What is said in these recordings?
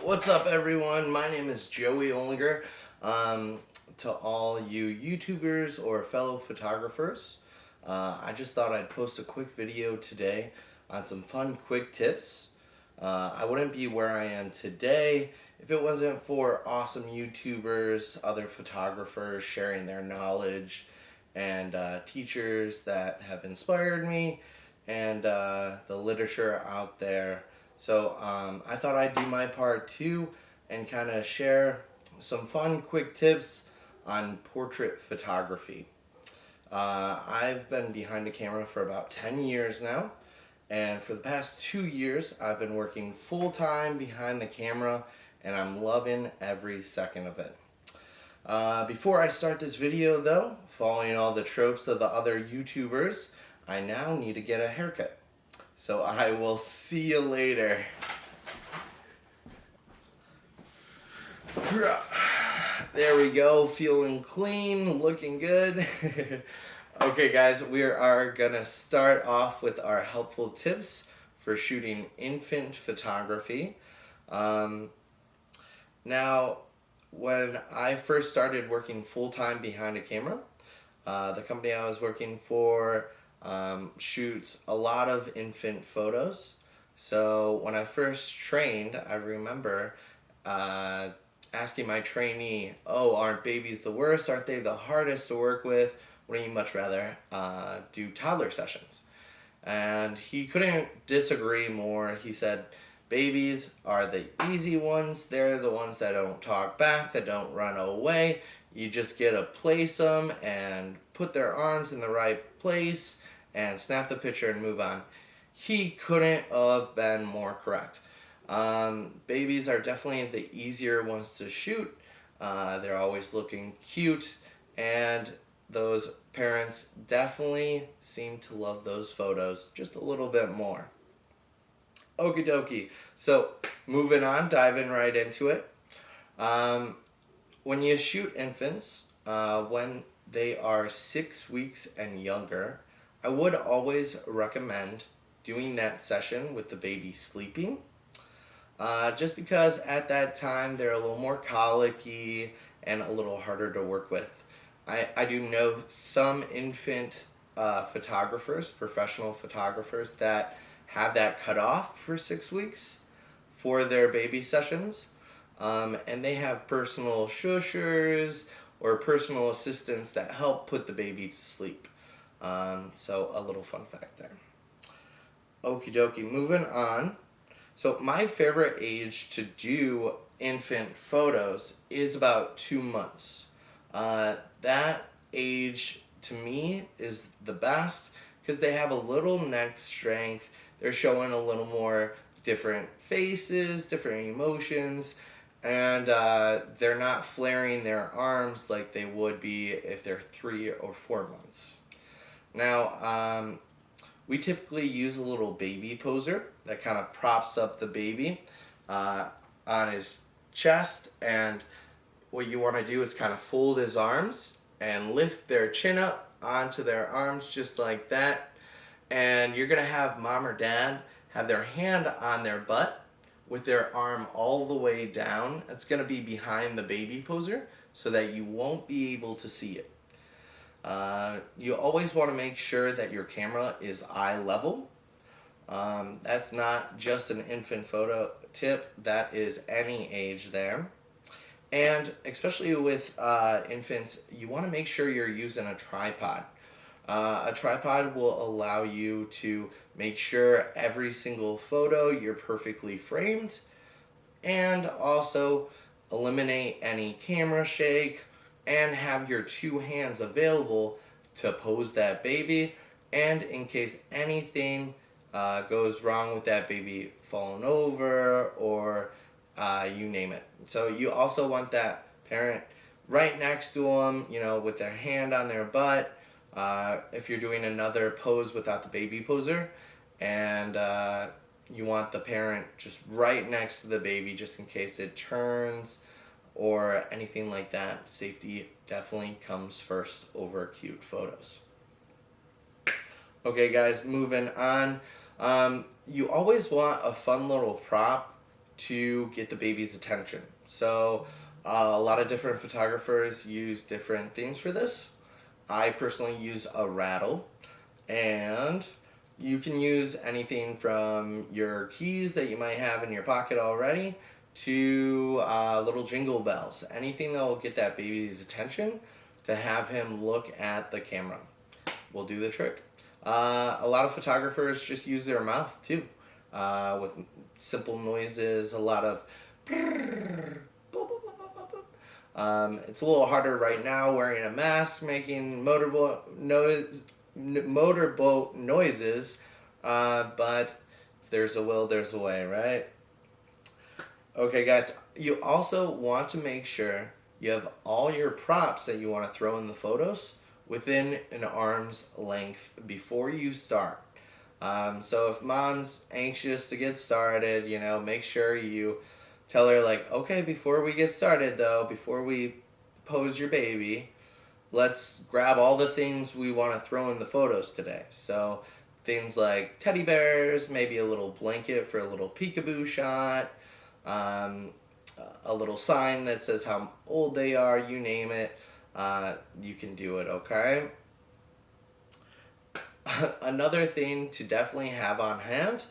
What's up, everyone? My name is Joey Olinger. To all you YouTubers or fellow photographers, I just thought I'd post a quick video today on some fun, quick tips. I wouldn't be where I am today if it wasn't for awesome YouTubers, other photographers sharing their knowledge, and teachers that have inspired me, and the literature out there. So I thought I'd do my part too and kind of share some fun, quick tips on portrait photography. I've been behind the camera for about 10 years now, and for the past 2 years I've been working full-time behind the camera, and I'm loving every second of it. Before I start this video though, following all the tropes of the other YouTubers, I now need to get a haircut. So I will see you later. There we go, feeling clean, looking good. Okay guys, we are gonna start off with our helpful tips for shooting infant photography. Now, when I first started working full-time behind a camera, the company I was working for shoots a lot of infant photos. So when I first trained, I remember asking my trainee, "Oh, aren't babies the worst? Aren't they the hardest to work with? Wouldn't you much rather do toddler sessions?" And he couldn't disagree more. He said, babies are the easy ones. They're the ones that don't talk back, that don't run away. You just get to place them and put their arms in the right place and snap the picture and move on. He couldn't have been more correct. Babies are definitely the easier ones to shoot. They're always looking cute, and those parents definitely seem to love those photos just a little bit more. Okie dokie. So moving on, diving right into it. When you shoot infants, when they are 6 weeks and younger, I would always recommend doing that session with the baby sleeping, just because at that time they're a little more colicky and a little harder to work with. I do know some infant photographers, professional photographers, that have that cut off for 6 weeks for their baby sessions, and they have personal shushers or personal assistants that help put the baby to sleep. So a little fun fact there. Okie dokie, moving on. So my favorite age to do infant photos is about 2 months. That age to me is the best because they have a little neck strength. They're showing a little more different faces, different emotions, and they're not flaring their arms like they would be if they're 3 or 4 months. Now, we typically use a little baby poser that kind of props up the baby on his chest, and what you want to do is kind of fold his arms and lift their chin up onto their arms just like that, and you're going to have mom or dad have their hand on their butt with their arm all the way down. It's going to be behind the baby poser so that you won't be able to see it. You always want to make sure that your camera is eye level. That's not just an infant photo tip, that is any age there. And especially with infants, you want to make sure you're using a tripod. A tripod will allow you to make sure every single photo you're perfectly framed, and also eliminate any camera shake, and have your 2 hands available to pose that baby, and in case anything goes wrong with that baby falling over or you name it. So you also want that parent right next to them, with their hand on their butt, if you're doing another pose without the baby poser, and you want the parent just right next to the baby just in case it turns or anything like that. Safety definitely comes first over cute photos. Okay guys, moving on. You always want a fun little prop to get the baby's attention. So a lot of different photographers use different things for this. I personally use a rattle, and you can use anything from your keys that you might have in your pocket already to little jingle bells. Anything that will get that baby's attention to have him look at the camera will do the trick. A lot of photographers just use their mouth too, with simple noises, a lot of it's a little harder right now wearing a mask, making motorboat noises, but if there's a will, there's a way, right? Okay, guys, you also want to make sure you have all your props that you want to throw in the photos within an arm's length before you start. So if mom's anxious to get started, make sure you tell her, like, okay, before we get started though, before we pose your baby, let's grab all the things we want to throw in the photos today. So things like teddy bears, maybe a little blanket for a little peekaboo shot, a little sign that says how old they are, you name it, you can do it, okay? Another thing to definitely have on hand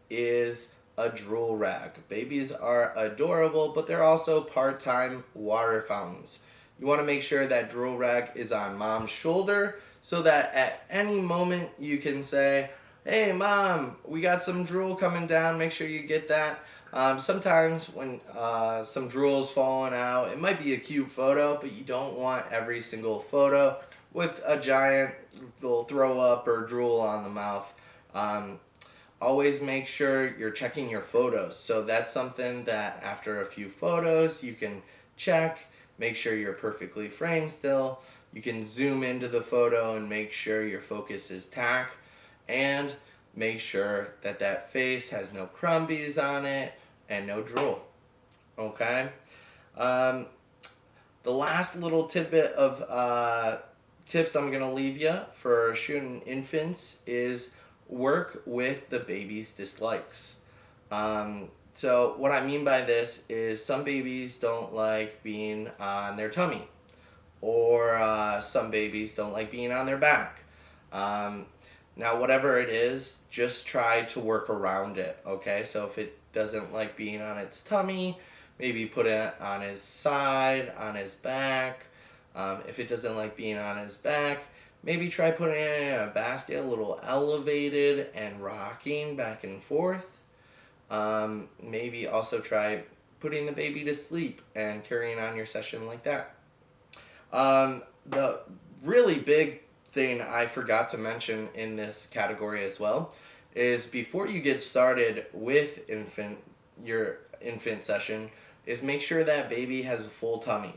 is a drool rag. Babies are adorable, but they're also part-time water fountains. You want to make sure that drool rag is on mom's shoulder so that at any moment you can say, hey mom, we got some drool coming down, make sure you get that. Sometimes when some drool's falling out, it might be a cute photo, but you don't want every single photo with a giant little throw up or drool on the mouth. Always make sure you're checking your photos. So that's something that after a few photos you can check, make sure you're perfectly framed still. You can zoom into the photo and make sure your focus is tack, and make sure that that face has no crumbies on it and no drool. Okay? The last little tidbit of tips I'm going to leave you for shooting infants is work with the baby's dislikes. So what I mean by this is some babies don't like being on their tummy, or some babies don't like being on their back. Now whatever it is, just try to work around it, okay? So if it doesn't like being on its tummy, maybe put it on his side, on his back. If it doesn't like being on his back, maybe try putting it in a basket, a little elevated and rocking back and forth. Maybe also try putting the baby to sleep and carrying on your session like that. The really big thing I forgot to mention in this category as well is before you get started with your infant session is make sure that baby has a full tummy.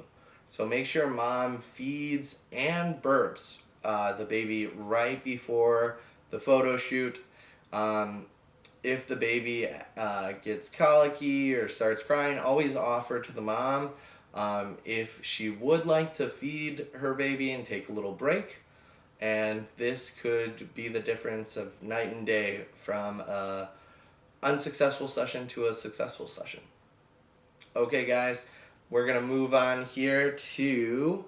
So make sure mom feeds and burps the baby right before the photo shoot. If the baby gets colicky or starts crying, always offer to the mom if she would like to feed her baby and take a little break. And this could be the difference of night and day from an unsuccessful session to a successful session. Okay guys, we're going to move on here to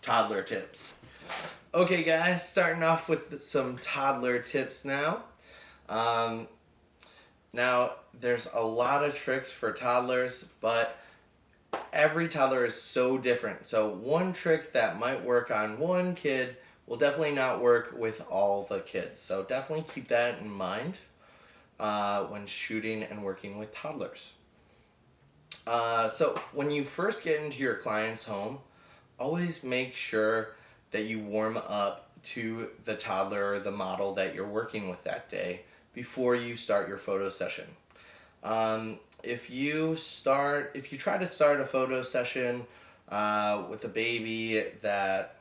toddler tips. Okay guys, starting off with some toddler tips now. Now, there's a lot of tricks for toddlers, but every toddler is so different. So one trick that might work on one kid will definitely not work with all the kids. So definitely keep that in mind when shooting and working with toddlers. So when you first get into your client's home, always make sure that you warm up to the toddler or the model that you're working with that day before you start your photo session. If you try to start a photo session with a baby that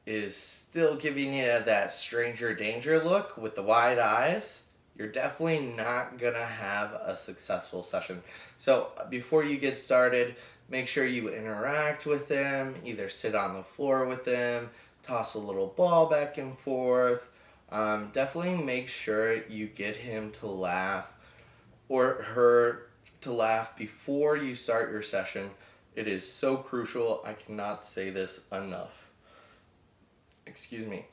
is still giving you that stranger danger look with the wide eyes, you're definitely not gonna have a successful session. So before you get started, make sure you interact with them, either sit on the floor with them, toss a little ball back and forth. Definitely make sure you get him to laugh or her to laugh before you start your session. It is so crucial. I cannot say this enough. Excuse me.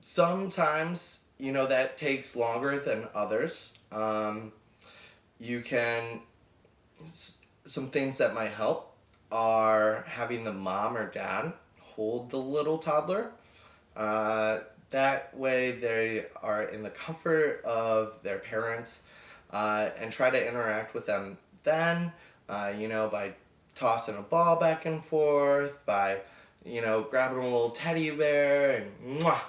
Sometimes, that takes longer than others. You can, some things that might help are having the mom or dad hold the little toddler. That way they are in the comfort of their parents, and try to interact with them then, by tossing a ball back and forth, by, grabbing a little teddy bear and mwah,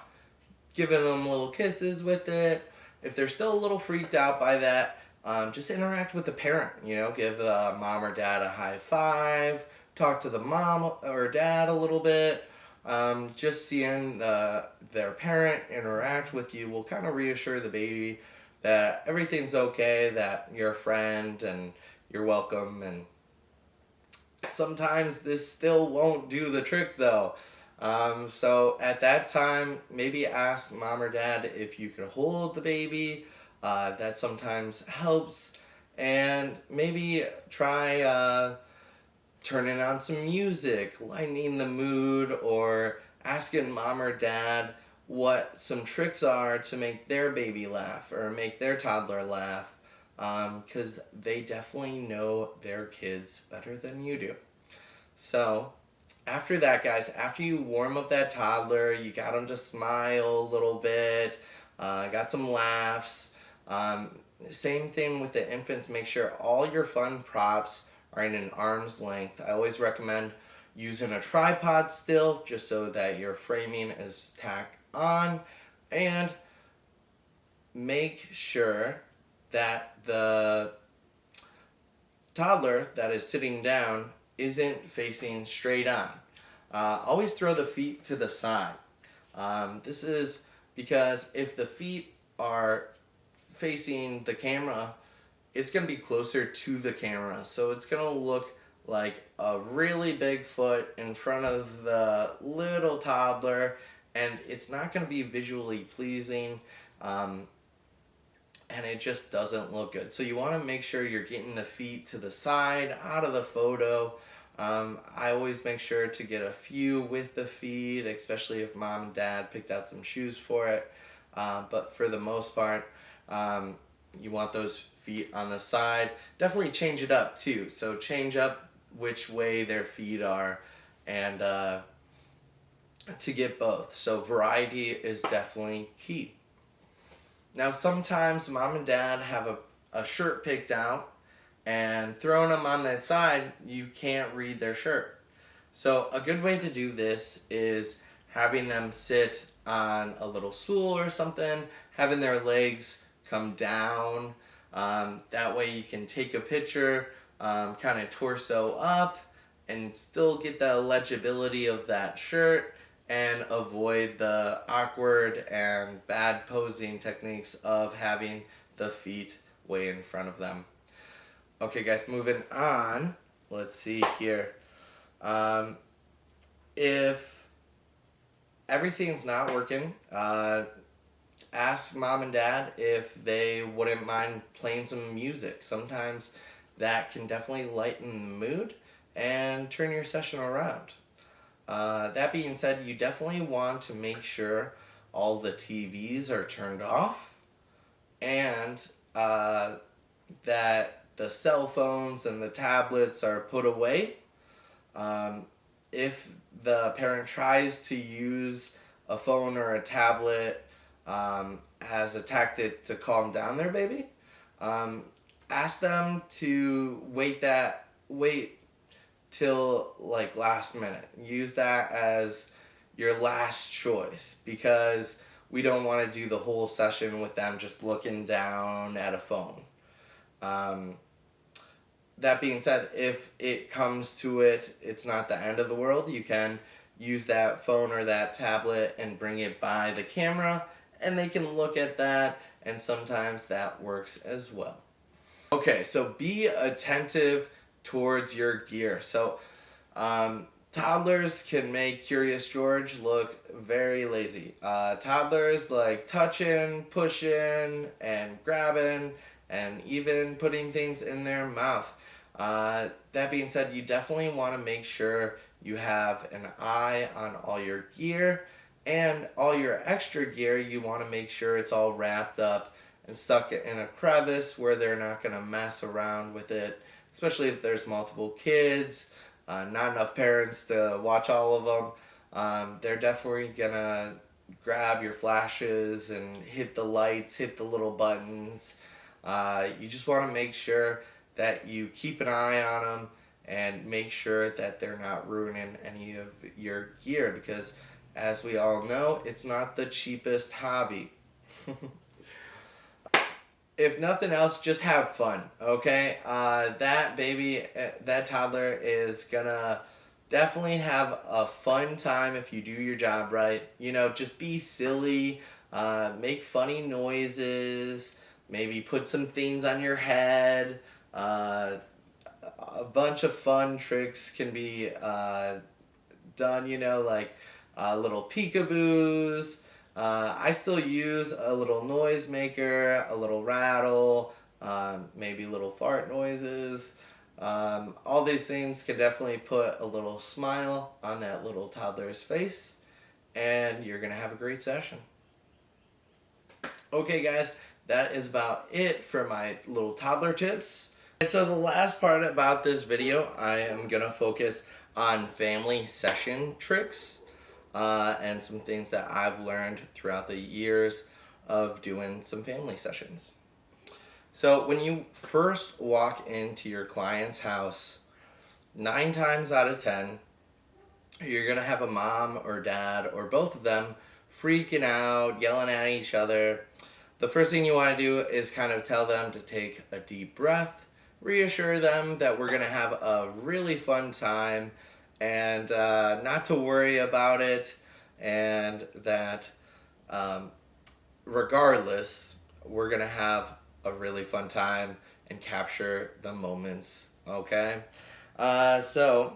giving them little kisses with it. If they're still a little freaked out by that, just interact with the parent. Give the mom or dad a high five, talk to the mom or dad a little bit. Just seeing their parent interact with you will kind of reassure the baby that everything's okay, that you're a friend and you're welcome. And sometimes this still won't do the trick though. So at that time, maybe ask mom or dad if you could hold the baby. That sometimes helps. And maybe try turning on some music, lightening the mood, or asking mom or dad what some tricks are to make their baby laugh or make their toddler laugh, because they definitely know their kids better than you do. So after that, guys, after you warm up that toddler, you got them to smile a little bit, got some laughs. Same thing with the infants. Make sure all your fun props are in an arm's length. I always recommend using a tripod still, just so that your framing is tacked on, and make sure that the toddler that is sitting down isn't facing straight on. Always throw the feet to the side. This is because if the feet are facing the camera, it's going to be closer to the camera. So it's going to look like a really big foot in front of the little toddler, and it's not going to be visually pleasing, and it just doesn't look good. So you want to make sure you're getting the feet to the side, out of the photo. I always make sure to get a few with the feet, especially if mom and dad picked out some shoes for it. But for the most part, you want those feet on the side. Definitely change it up too. So change up which way their feet are, and to get both. So variety is definitely key. Now sometimes mom and dad have a shirt picked out, and throwing them on that side, you can't read their shirt. So a good way to do this is having them sit on a little stool or something, having their legs come down. That way you can take a picture, kind of torso up, and still get the legibility of that shirt and avoid the awkward and bad posing techniques of having the feet way in front of them. Okay guys, moving on. Let's see here. If everything's not working, ask mom and dad if they wouldn't mind playing some music. Sometimes that can definitely lighten the mood and turn your session around. That being said, you definitely want to make sure all the TVs are turned off, and that the cell phones and the tablets are put away. If the parent tries to use a phone or a tablet as a tactic to calm down their baby, ask them to wait till like last minute. Use that as your last choice, because we don't want to do the whole session with them just looking down at a phone. That being said, if it comes to it, it's not the end of the world. You can use that phone or that tablet and bring it by the camera, and they can look at that, and sometimes that works as well. Okay, so be attentive towards your gear. So Toddlers can make Curious George look very lazy. Toddlers like touching, pushing, and grabbing, and even putting things in their mouth. That being said, you definitely want to make sure you have an eye on all your gear, and all your extra gear, you want to make sure it's all wrapped up and stuck in a crevice where they're not going to mess around with it, especially if there's multiple kids, not enough parents to watch all of them. They're definitely gonna grab your flashes and hit the lights, hit the little buttons. You just want to make sure that you keep an eye on them and make sure that they're not ruining any of your gear, because as we all know, it's not the cheapest hobby. If nothing else, just have fun, okay? That baby, that toddler is gonna definitely have a fun time if you do your job right. You know, just be silly, make funny noises, maybe put some things on your head. A bunch of fun tricks can be done, you know, like little peekaboos. I still use a little noise maker, a little rattle, maybe little fart noises. All these things can definitely put a little smile on that little toddler's face, and you're going to have a great session. Okay, guys, that is about it for my little toddler tips. So the last part about this video, I am going to focus on family session tricks. And some things that I've learned throughout the years of doing some family sessions. So when you first walk into your client's house, 9 times out of 10, you're going to have a mom or dad or both of them freaking out, yelling at each other. The first thing you want to do is kind of tell them to take a deep breath, reassure them that we're going to have a really fun time, and not to worry about it, and that regardless, we're going to have a really fun time and capture the moments, okay? So,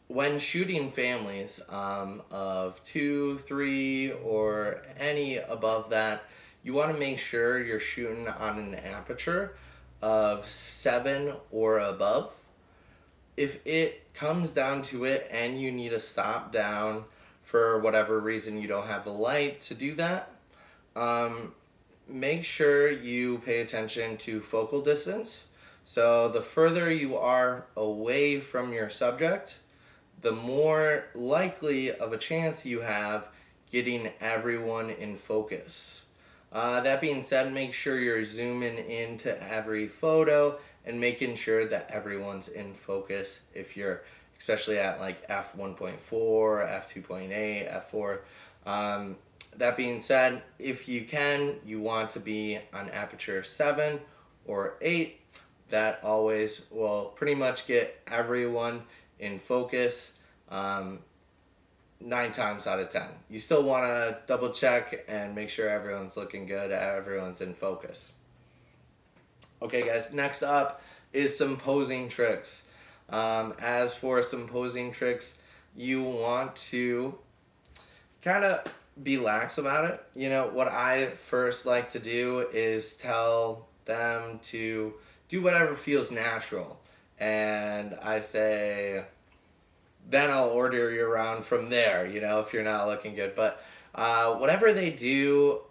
when shooting families of 2, 3, or any above that, you want to make sure you're shooting on an aperture of 7 or above. If it comes down to it and you need to stop down for whatever reason, you don't have the light to do that, make sure you pay attention to focal distance. So the further you are away from your subject, the more likely of a chance you have getting everyone in focus. That being said, make sure you're zooming into every photo and making sure that everyone's in focus if you're especially at like f1.4, f2.8, f4. That being said, if you can, you want to be on aperture 7 or 8. That always will pretty much get everyone in focus 9 times out of 10. You still want to double check and make sure everyone's looking good, everyone's in focus. Okay, guys, next up is some posing tricks. As for some posing tricks, you want to kind of be lax about it. You know, what I first like to do is tell them to do whatever feels natural. And I say, then I'll order you around from there, you know, if you're not looking good. But whatever they do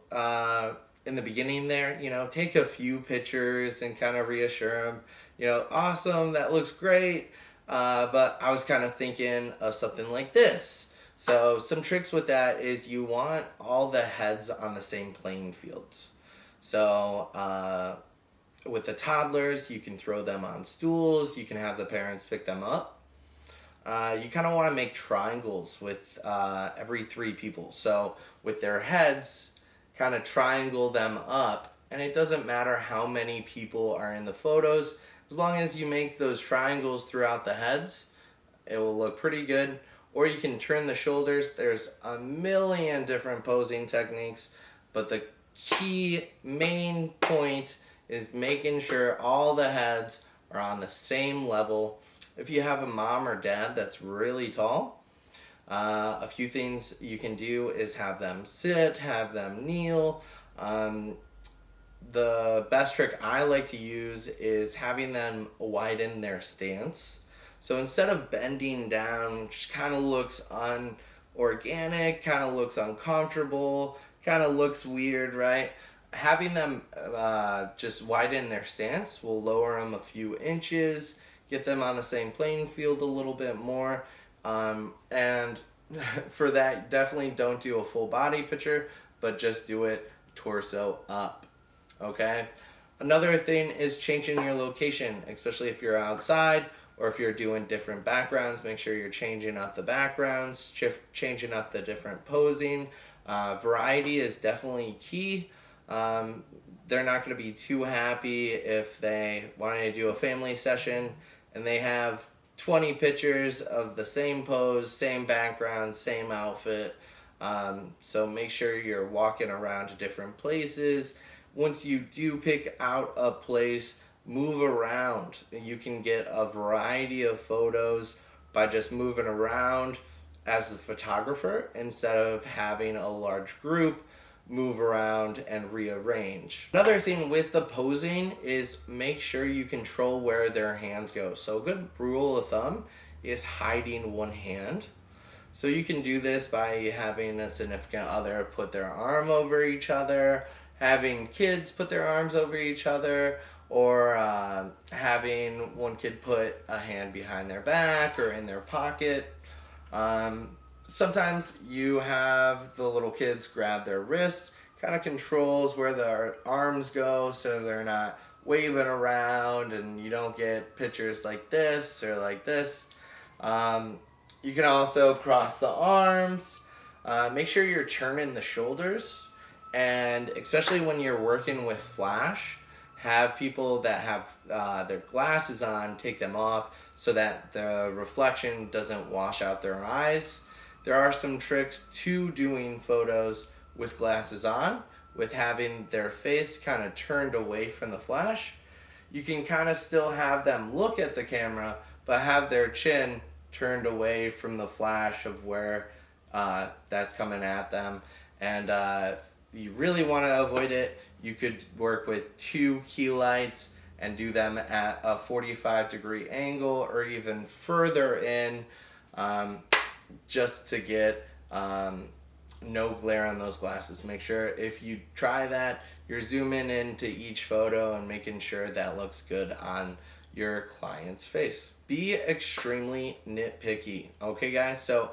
in the beginning there, you know, take a few pictures and kind of reassure them, you know, awesome, that looks great, but I was kind of thinking of something like this. So some tricks with that is you want all the heads on the same playing fields. So with the toddlers, you can throw them on stools, you can have the parents pick them up. You kind of want to make triangles with every 3 people. So with their heads, kind of triangle them up, and it doesn't matter how many people are in the photos, as long as you make those triangles throughout the heads, it will look pretty good. Or you can turn the shoulders. There's a million different posing techniques, but the key main point is making sure all the heads are on the same level If you have a mom or dad that's really tall, a few things you can do is have them sit, have them kneel. The best trick I like to use is having them widen their stance. So instead of bending down, which kind of looks unorganic, kind of looks uncomfortable, kind of looks weird, right? Having them just widen their stance will lower them a few inches, get them on the same playing field a little bit more. And for that, definitely don't do a full body picture, but just do it torso up. Okay? Another thing is changing your location, especially if you're outside or if you're doing different backgrounds. Make sure you're changing up the backgrounds, changing up the different posing. Variety is definitely key. They're not going to be too happy if they want to do a family session and they have 20 pictures of the same pose, same background, same outfit. So make sure you're walking around to different places. Once you do pick out a place, move around. You can get a variety of photos by just moving around as the photographer instead of having a large group move around and rearrange. Another thing with the posing is make sure you control where their hands go. So a good rule of thumb is hiding one hand. So you can do this by having a significant other put their arm over each other, having kids put their arms over each other, or having one kid put a hand behind their back or in their pocket. Sometimes you have the little kids grab their wrists, kind of controls where their arms go so they're not waving around and you don't get pictures like this or like this. You can also cross the arms. Make sure you're turning the shoulders, and especially when you're working with flash, have people that have their glasses on take them off so that the reflection doesn't wash out their eyes. There are some tricks to doing photos with glasses on, with having their face kind of turned away from the flash. You can kind of still have them look at the camera, but have their chin turned away from the flash of where that's coming at them. And you really want to avoid it, you could work with 2 key lights and do them at a 45-degree angle or even further in, just to get no glare on those glasses. Make sure if you try that, you're zooming into each photo and making sure that looks good on your client's face. Be extremely nitpicky, okay guys? So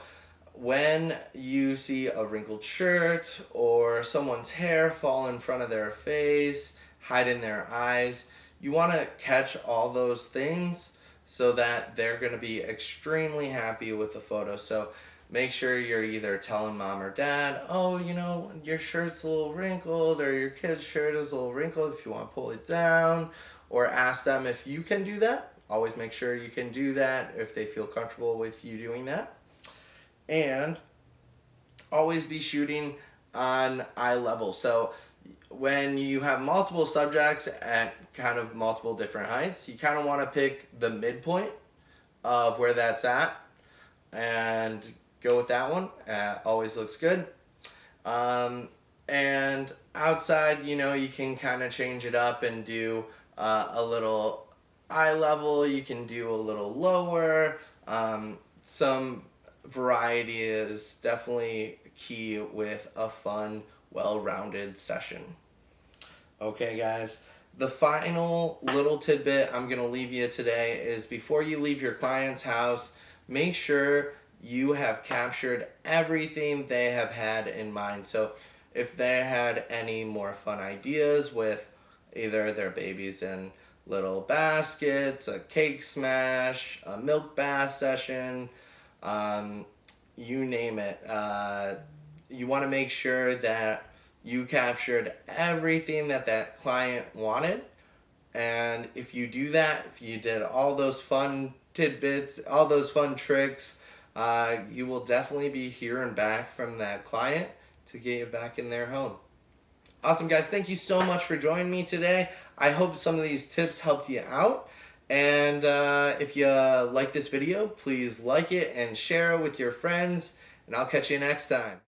when you see a wrinkled shirt or someone's hair fall in front of their face, hiding their eyes, you want to catch all those things so that they're going to be extremely happy with the photo. So make sure you're either telling mom or dad, oh, you know, your shirt's a little wrinkled, or your kid's shirt is a little wrinkled, if you want to pull it down, or ask them if you can do that. Always make sure you can do that if they feel comfortable with you doing that. And always be shooting on eye level. So when you have multiple subjects at kind of multiple different heights, you kind of want to pick the midpoint of where that's at and go with that one. Always looks good. And outside, you know, you can kind of change it up and do a little eye level. You can do a little lower. Some variety is definitely key with a fun, well-rounded session. Okay, guys, the final little tidbit I'm going to leave you today is before you leave your client's house, make sure you have captured everything they have had in mind. So if they had any more fun ideas with either their babies in little baskets, a cake smash, a milk bath session, you name it. You want to make sure that you captured everything that that client wanted. And if you do that, if you did all those fun tidbits, all those fun tricks, you will definitely be hearing back from that client to get you back in their home. Awesome, guys. Thank you so much for joining me today. I hope some of these tips helped you out. And if you like this video, please like it and share it with your friends, and I'll catch you next time.